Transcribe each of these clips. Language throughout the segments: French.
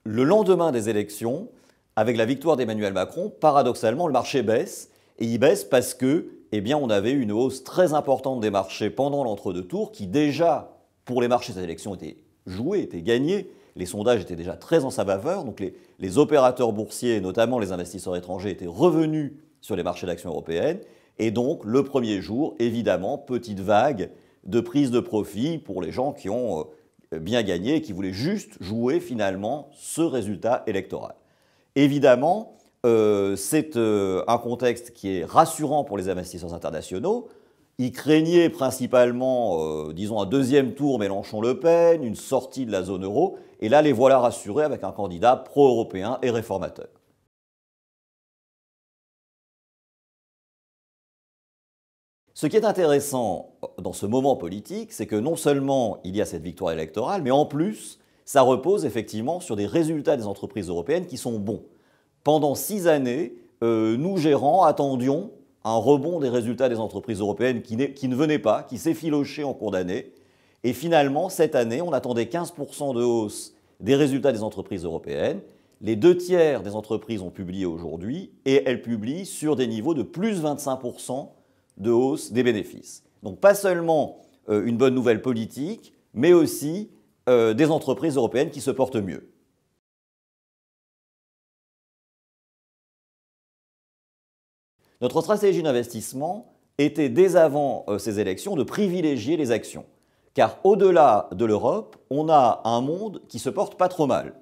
le lendemain des élections, avec la victoire d'Emmanuel Macron, paradoxalement, le marché baisse. Et il baisse parce que, eh bien, on avait une hausse très importante des marchés pendant l'entre-deux tours, qui déjà, pour les marchés, ces élections étaient jouées, étaient gagnées. Les sondages étaient déjà très en sa faveur. Donc les opérateurs boursiers, notamment les investisseurs étrangers, étaient revenus sur les marchés d'actions européennes. Et donc, le premier jour, évidemment, petite vague de prise de profit pour les gens qui ont bien gagné et qui voulaient juste jouer finalement ce résultat électoral. Évidemment, c'est un contexte qui est rassurant pour les investisseurs internationaux. Ils craignaient principalement, disons, un deuxième tour Mélenchon-Le Pen, une sortie de la zone euro. Et là, les voilà rassurés avec un candidat pro-européen et réformateur. Ce qui est intéressant dans ce moment politique, c'est que non seulement il y a cette victoire électorale, mais en plus, ça repose effectivement sur des résultats des entreprises européennes qui sont bons. Pendant 6 années, nous, gérants, attendions un rebond des résultats des entreprises européennes qui ne venait pas, qui s'effilochait en cours d'année. Et finalement, cette année, on attendait 15% de hausse des résultats des entreprises européennes. Les 2/3 des entreprises ont publié aujourd'hui et elles publient sur des niveaux de plus 25% de hausse des bénéfices. Donc pas seulement une bonne nouvelle politique, mais aussi des entreprises européennes qui se portent mieux. Notre stratégie d'investissement était dès avant ces élections de privilégier les actions. Car au-delà de l'Europe, on a un monde qui se porte pas trop mal.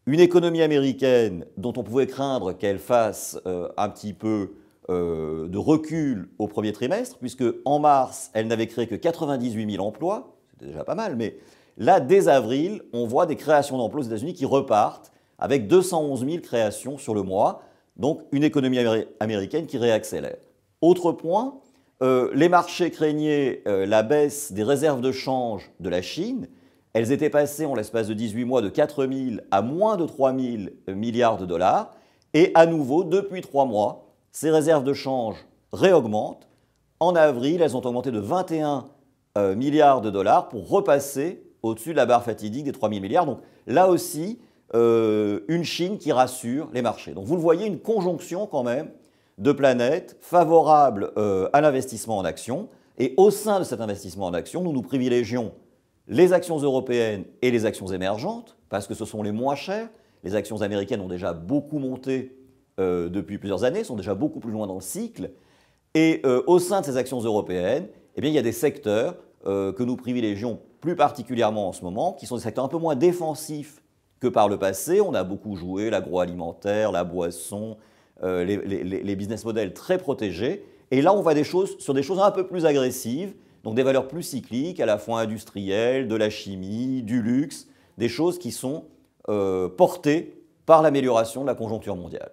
Une économie américaine dont on pouvait craindre qu'elle fasse un petit peu de recul au premier trimestre, puisque en mars, elle n'avait créé que 98 000 emplois, c'était déjà pas mal, mais là, dès avril, on voit des créations d'emplois aux États-Unis qui repartent avec 211 000 créations sur le mois, donc une économie américaine qui réaccélère. Autre point, les marchés craignaient la baisse des réserves de change de la Chine. Elles étaient passées en l'espace de 18 mois de 4 000 à moins de 3 000 milliards de dollars. Et à nouveau, depuis 3 mois, ces réserves de change réaugmentent. En avril, elles ont augmenté de 21 milliards de dollars pour repasser au-dessus de la barre fatidique des 3 000 milliards. Donc là aussi, une Chine qui rassure les marchés. Donc vous le voyez, une conjonction quand même de planètes favorables à l'investissement en actions. Et au sein de cet investissement en actions, nous privilégions les actions européennes et les actions émergentes, parce que ce sont les moins chères. Les actions américaines ont déjà beaucoup monté depuis plusieurs années, sont déjà beaucoup plus loin dans le cycle. Et au sein de ces actions européennes, eh bien, il y a des secteurs que nous privilégions plus particulièrement en ce moment, qui sont des secteurs un peu moins défensifs que par le passé. On a beaucoup joué l'agroalimentaire, la boisson, les business models très protégés. Et là, on va sur des choses un peu plus agressives, donc des valeurs plus cycliques, à la fois industrielles, de la chimie, du luxe, des choses qui sont portées par l'amélioration de la conjoncture mondiale.